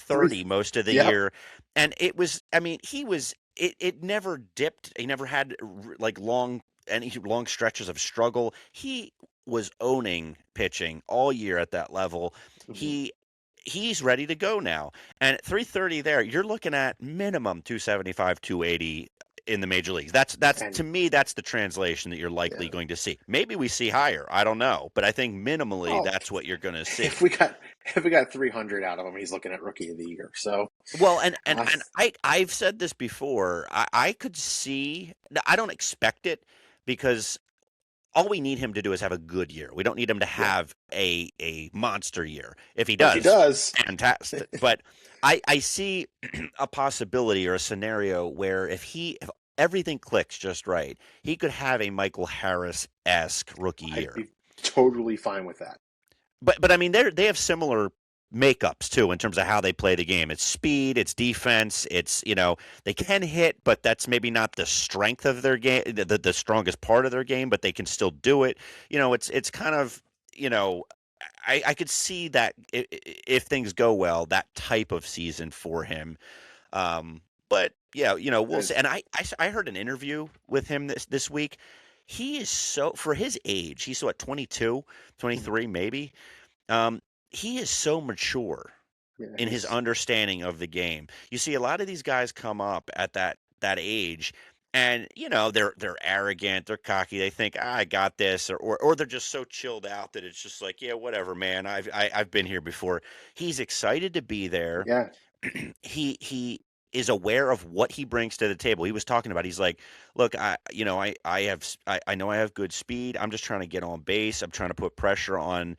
Speaker 1: Three.
Speaker 2: 330 most of the
Speaker 1: Yep.
Speaker 2: year, and it was. I mean, he was. It never dipped. He never had like any long stretches of struggle. He was owning pitching all year at that level.
Speaker 1: Mhm.
Speaker 2: He he's ready to go now. And at 330 there, you're looking at minimum 275, 280 in the major leagues. That's to
Speaker 1: And
Speaker 2: me that's the translation that you're likely
Speaker 1: yeah.
Speaker 2: going to see. Maybe we see higher. I don't know, but I think minimally
Speaker 1: Oh,
Speaker 2: that's what you're going to
Speaker 1: if
Speaker 2: see.
Speaker 1: we got 300 out of him, he's looking at rookie of the year. So,
Speaker 2: Well,
Speaker 1: uh,
Speaker 2: I've said this before. I could see. I don't expect it because all we need him to do is have a good year. We don't need him to
Speaker 1: yeah.
Speaker 2: have a monster year. If he
Speaker 1: But if he
Speaker 2: does,
Speaker 1: does,
Speaker 2: fantastic. But I see a possibility or a scenario where if everything clicks just right, he could have a Michael Harris esque rookie
Speaker 1: I'd
Speaker 2: year.
Speaker 1: be totally fine with that.
Speaker 2: But I mean they have similar makeups too in terms of how they play the game. It's speed, it's defense, it's they can hit, but that's maybe not the strength of their game, the strongest part of their game, but they can still do it. It's kind of you know I could see that if things go well, that type of season for him. But yeah, we'll
Speaker 1: And
Speaker 2: see. And I heard an interview with him this week. He is so for his age. He's so at 22,
Speaker 1: mhm.
Speaker 2: 23 maybe. Um, he is so mature
Speaker 1: Yeah,
Speaker 2: in his
Speaker 1: he's
Speaker 2: understanding of the game. You see a lot of these guys come up at that age and they're arrogant, they're cocky, they think I got this or they're just so chilled out that it's just like, yeah, whatever, man. I've been here before. He's excited to be there.
Speaker 1: yeah.
Speaker 2: He is aware of what he brings to the table. He was talking about. He's like, look, I know I have good speed. I'm just trying to get on base. I'm trying to put pressure on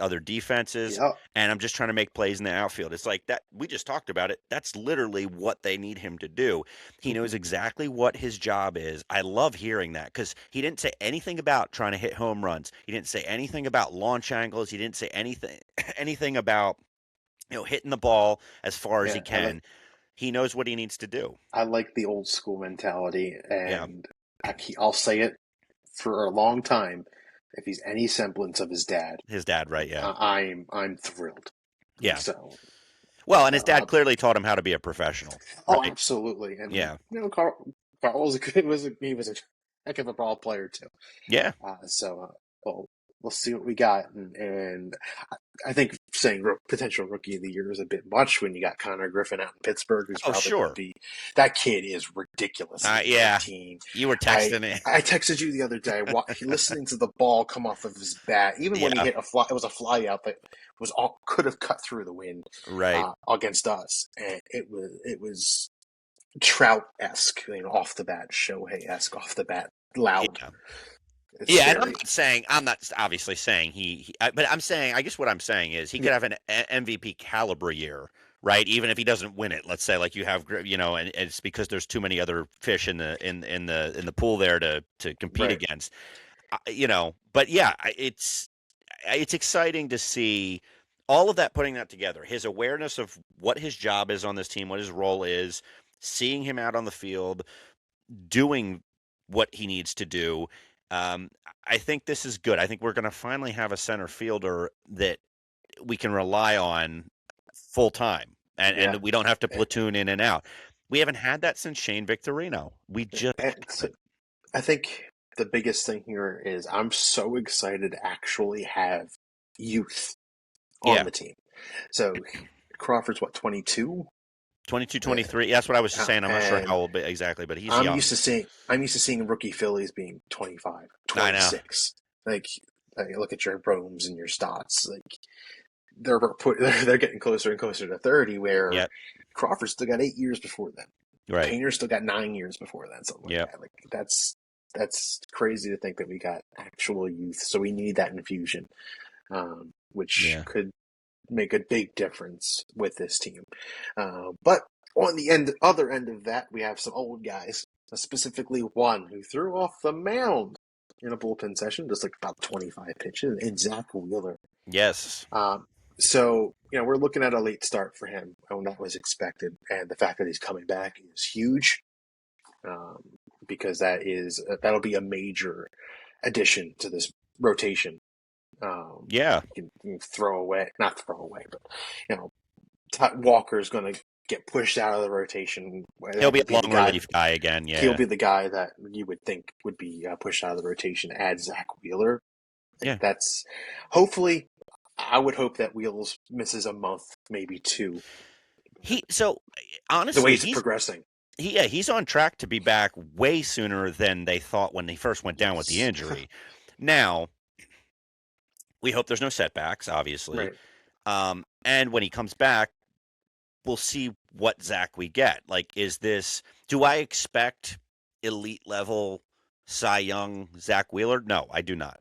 Speaker 2: other defenses,
Speaker 1: Yep.
Speaker 2: and I'm just trying to make plays in the outfield. It's like that. We just talked about it. That's literally what they need him to do. He knows
Speaker 1: Mhm.
Speaker 2: exactly what his job is. I love hearing that because he didn't say anything about trying to hit home runs. He didn't say anything about launch angles. He didn't say anything anything about hitting the ball as far as he
Speaker 1: Yeah,
Speaker 2: can. He knows what he needs to do.
Speaker 1: I like the old school mentality,
Speaker 2: Yeah,
Speaker 1: and I'll say it for a long time. If he's any semblance of his dad,
Speaker 2: his dad, right? Yeah,
Speaker 1: I'm thrilled.
Speaker 2: yeah.
Speaker 1: So,
Speaker 2: Well, and his
Speaker 1: uh,
Speaker 2: dad clearly taught him how to be a professional,
Speaker 1: oh,
Speaker 2: right?
Speaker 1: absolutely. And
Speaker 2: Yeah,
Speaker 1: Carl was a good, he was a heck of a ball player too.
Speaker 2: yeah.
Speaker 1: So we'll we'll see what we got, and I think saying potential rookie of the year is a bit much when you got Connor Griffin out in Pittsburgh, who's
Speaker 2: Oh,
Speaker 1: probably going to
Speaker 2: sure.
Speaker 1: be that kid is ridiculous in
Speaker 2: Yeah.
Speaker 1: 2019.
Speaker 2: You were
Speaker 1: I
Speaker 2: texting it.
Speaker 1: I texted you the other day, listening to the ball come off of his bat, even when he
Speaker 2: Yeah,
Speaker 1: hit a fly, it was a fly out that could have cut through the wind
Speaker 2: right.
Speaker 1: against us, and it was Trout esque, off the bat, Shohei esque off the bat, loud.
Speaker 2: Yeah.
Speaker 1: It's
Speaker 2: Yeah, and
Speaker 1: scary.
Speaker 2: I'm not obviously saying but I'm saying, I guess what I'm saying is he could
Speaker 1: Yeah,
Speaker 2: have an MVP caliber year, right? Even if he doesn't win it, let's say like you have, and it's because there's too many other fish in the pool there to compete
Speaker 1: right.
Speaker 2: against, but yeah, it's exciting to see all of that, putting that together. His awareness of what his job is on this team, what his role is, seeing him out on the field, doing what he needs to do. Um, I think this is good. I think we're going to finally have a center fielder that we can rely on full time, and
Speaker 1: Yeah.
Speaker 2: we don't have to
Speaker 1: Eh,
Speaker 2: platoon in and out. We haven't had that since Shane Victorino. We just
Speaker 1: So
Speaker 2: haven't.
Speaker 1: I think the biggest thing here is I'm so excited to actually have youth on
Speaker 2: Yeah,
Speaker 1: the team. So Crawford's what, 22?
Speaker 2: 22,
Speaker 1: Uh,
Speaker 2: 23. That's what I was just saying. I'm not sure how
Speaker 1: and
Speaker 2: old exactly, but he's young.
Speaker 1: I'm used to seeing rookie Phillies being 25,
Speaker 2: I know.
Speaker 1: 26. Like look at your Romes and your Stotts. Like they're getting closer and closer to 30, where
Speaker 2: Yep.
Speaker 1: Crawford still got 8 years before them.
Speaker 2: Right.
Speaker 1: Painter still got 9 years before that, something like
Speaker 2: Yep.
Speaker 1: that. Like that's crazy to think that we got actual youth. So we need that infusion, which
Speaker 2: Yeah.
Speaker 1: could make a big difference with this team. But on the other end of that, we have some old guys, specifically one who threw off the mound in a bullpen session, just like about 25 pitches, and Zach Wheeler.
Speaker 2: Yes.
Speaker 1: So, we're looking at a late start for him, and that was expected. And the fact that he's coming back is huge, because that'll be a major addition to this rotation.
Speaker 2: Yeah.
Speaker 1: You can not throw away, but, Walker's going to get pushed out of the rotation.
Speaker 2: He'll be
Speaker 1: That
Speaker 2: a
Speaker 1: would
Speaker 2: long
Speaker 1: the guy.
Speaker 2: relief guy again.
Speaker 1: He'll
Speaker 2: Yeah.
Speaker 1: be the guy that you would think would be pushed out of the rotation. Add Zach Wheeler.
Speaker 2: Yeah.
Speaker 1: That's hopefully. I would hope that Wheels misses a month, maybe two.
Speaker 2: Honestly,
Speaker 1: the way he's progressing.
Speaker 2: He's on track to be back way sooner than they thought when he first went down with the injury. Now, we hope there's no setbacks, obviously.
Speaker 1: Right.
Speaker 2: And when he comes back, we'll see what Zach we get. Like, do I expect elite level Cy Young Zach Wheeler? No, I do not.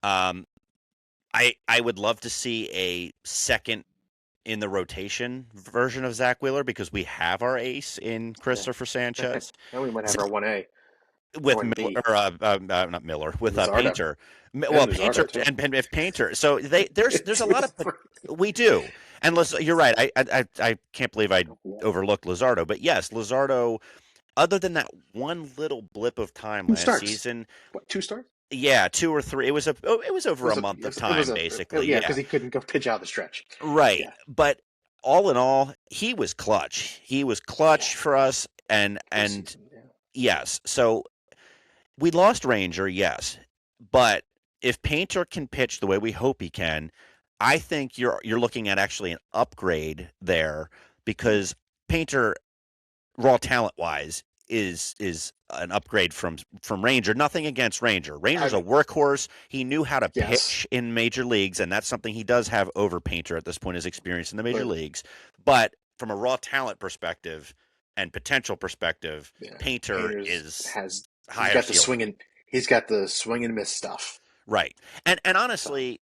Speaker 2: I would love to see a second in the rotation version of Zach Wheeler because we have our ace in Christopher Sanchez.
Speaker 1: And we might have our 1A.
Speaker 2: With Miller, not Miller, with Painter.
Speaker 1: Well,
Speaker 2: Painter and if Painter. So there's a lot of we do. And you're right. I can't believe I overlooked Luzardo, but yes, Luzardo. Other than that one little blip of time last season,
Speaker 1: what, 2 starts?
Speaker 2: Yeah, 2 or 3. It was over a month of time, basically.
Speaker 1: Yeah, because he couldn't go pitch out of the stretch.
Speaker 2: Right,
Speaker 1: yeah.
Speaker 2: But all in all, he was clutch. He was clutch for us, and yes. So we lost Ranger, yes, but if Painter can pitch the way we hope he can, I think you're looking at actually an upgrade there because Painter, raw talent wise, is an upgrade from Ranger. Nothing against Ranger. Ranger's a workhorse. He knew how to pitch in major leagues, and that's something he does have over Painter at this point, his experience in the major leagues. But from a raw talent perspective and potential perspective, Painter has higher.
Speaker 1: He's got the swing and miss stuff.
Speaker 2: Right. And honestly,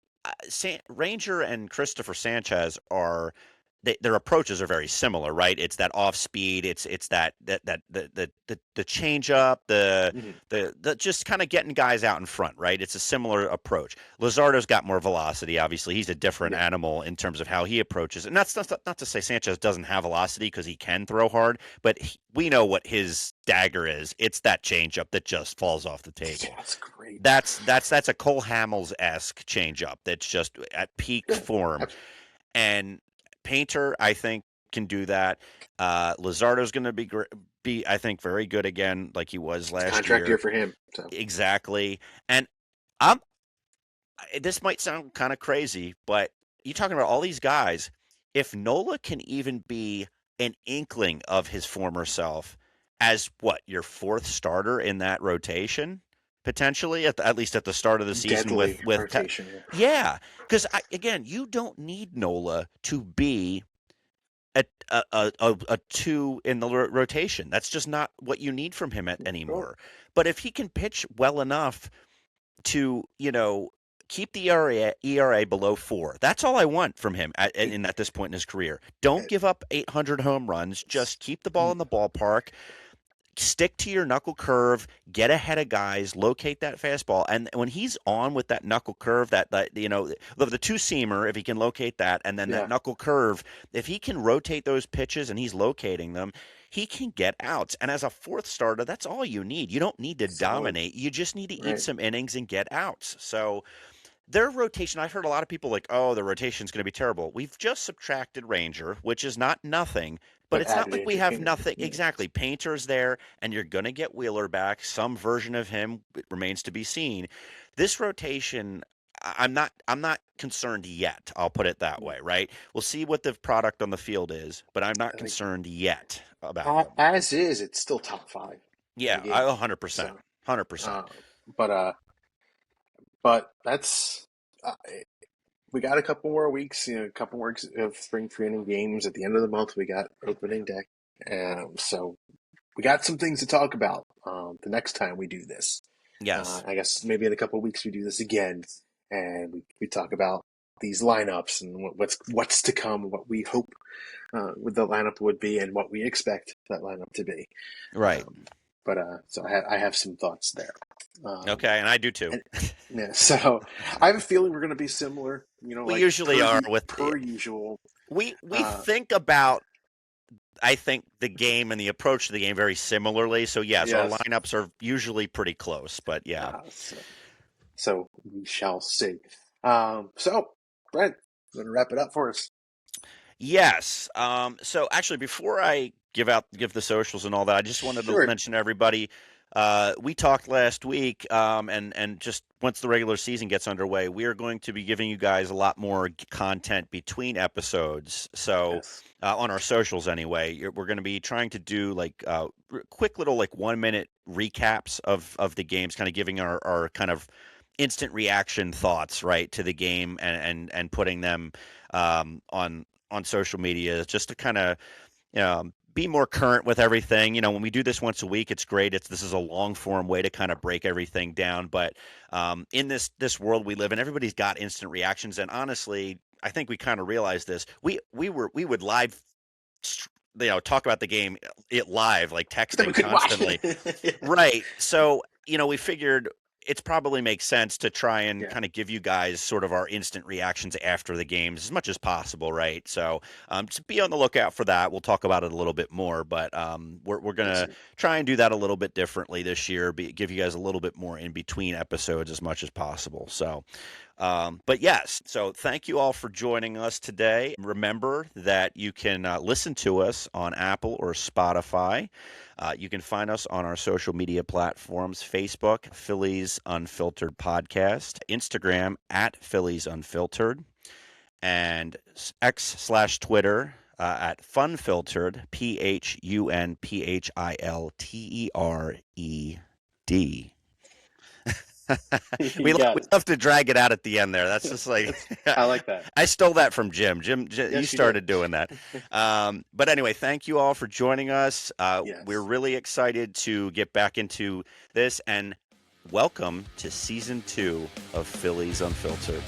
Speaker 2: Ranger and Christopher Sanchez are their approaches are very similar, right? It's that off speed, it's that the change up, the just kind of getting guys out in front, right? It's a similar approach. Luzardo's got more velocity, obviously. He's a different animal in terms of how he approaches. And that's not to say Sanchez doesn't have velocity because he can throw hard, but we know what his dagger is. It's that change up that just falls off the table.
Speaker 1: Yeah, that's great.
Speaker 2: That's a Cole Hamels-esque change up that's just at peak form. And Painter, I think, can do that. Luzardo's going to be, I think, very good again, like he was last year.
Speaker 1: Contract year for him. So.
Speaker 2: Exactly. And this might sound kind of crazy, but you're talking about all these guys. If Nola can even be an inkling of his former self as your 4th starter in that rotation, potentially at least at the start of the season with
Speaker 1: rotation,
Speaker 2: because again, you don't need Nola to be a 2 in the rotation. That's just not what you need from him anymore. But if he can pitch well enough to keep the ERA below 4, that's all I want from him at this point in his career. Don't give up 800 home runs. Just keep the ball in the ballpark. Stick to your knuckle curve, get ahead of guys, locate that fastball. And when he's on with that knuckle curve, the 2-seamer, if he can locate that, and then that knuckle curve, if he can rotate those pitches and he's locating them, he can get outs. And as a 4th starter, that's all you need. You don't need to dominate. You just need to eat some innings and get outs. So their rotation, I've heard a lot of people like, oh, the rotation's going to be terrible. We've just subtracted Ranger, which is not nothing. But it's not like we have nothing. Exactly. Painter's there, and you're going to get Wheeler back. Some version of him remains to be seen. This rotation, I'm not concerned yet. I'll put it that way, right? We'll see what the product on the field is, but I'm not concerned yet about them.
Speaker 1: As is, it's still top 5.
Speaker 2: Yeah, 100%. 100%.
Speaker 1: But that's we got a couple more weeks, a couple more of spring training games. At the end of the month, we got opening day. So we got some things to talk about the next time we do this.
Speaker 2: Yes.
Speaker 1: I guess maybe in a couple of weeks we do this again, and we talk about these lineups and what's to come, what we hope with the lineup would be, and what we expect that lineup to be.
Speaker 2: Right.
Speaker 1: But so I have some thoughts there.
Speaker 2: Okay, and I do too.
Speaker 1: And, yeah, so I have a feeling we're going to be similar.
Speaker 2: We
Speaker 1: Like
Speaker 2: usually are with
Speaker 1: per usual.
Speaker 2: We think about, I think, the game and the approach to the game very similarly. So yes, our lineups are usually pretty close. But yeah.
Speaker 1: So we shall see. So Brent, you want to wrap it up for us?
Speaker 2: Yes. So actually, before I give the socials and all that, I just wanted to mention to everybody. We talked last week, and just once the regular season gets underway, we are going to be giving you guys a lot more content between episodes. So on our socials, anyway, we're going to be trying to do like quick little 1 minute recaps of the games, kind of giving our kind of instant reaction thoughts right to the game and putting them on social media just to kind of be more current with everything. When we do this once a week, it's great. This is a long form way to kind of break everything down. But in this world we live in, everybody's got instant reactions. And honestly, I think we kind of realized this. We would live, talk about the game live, like texting constantly. Right. So, we figured it's probably makes sense to try and kind of give you guys sort of our instant reactions after the games as much as possible, right? So just be on the lookout for that. We'll talk about it a little bit more, but we're going to try and do that a little bit differently this year, give you guys a little bit more in between episodes as much as possible. So, but yes, so thank you all for joining us today. Remember that you can listen to us on Apple or Spotify. You can find us on our social media platforms: Facebook, Phillies Unfiltered Podcast; Instagram at Phillies Unfiltered; and X/Twitter at Funfiltered, PHUNPHILTERED. we love to drag it out at the end there. That's just like
Speaker 1: I like that.
Speaker 2: I stole that from Jim. Jim, you started doing that. But anyway, thank you all for joining us. We're really excited to get back into this, and welcome to season 2 of Phillies Unfiltered.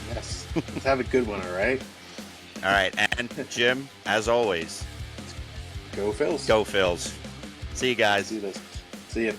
Speaker 1: Yes, let's have a good one. All right.
Speaker 2: All right, and Jim, as always,
Speaker 1: go Phils.
Speaker 2: Go Phils. See you guys.
Speaker 1: See you.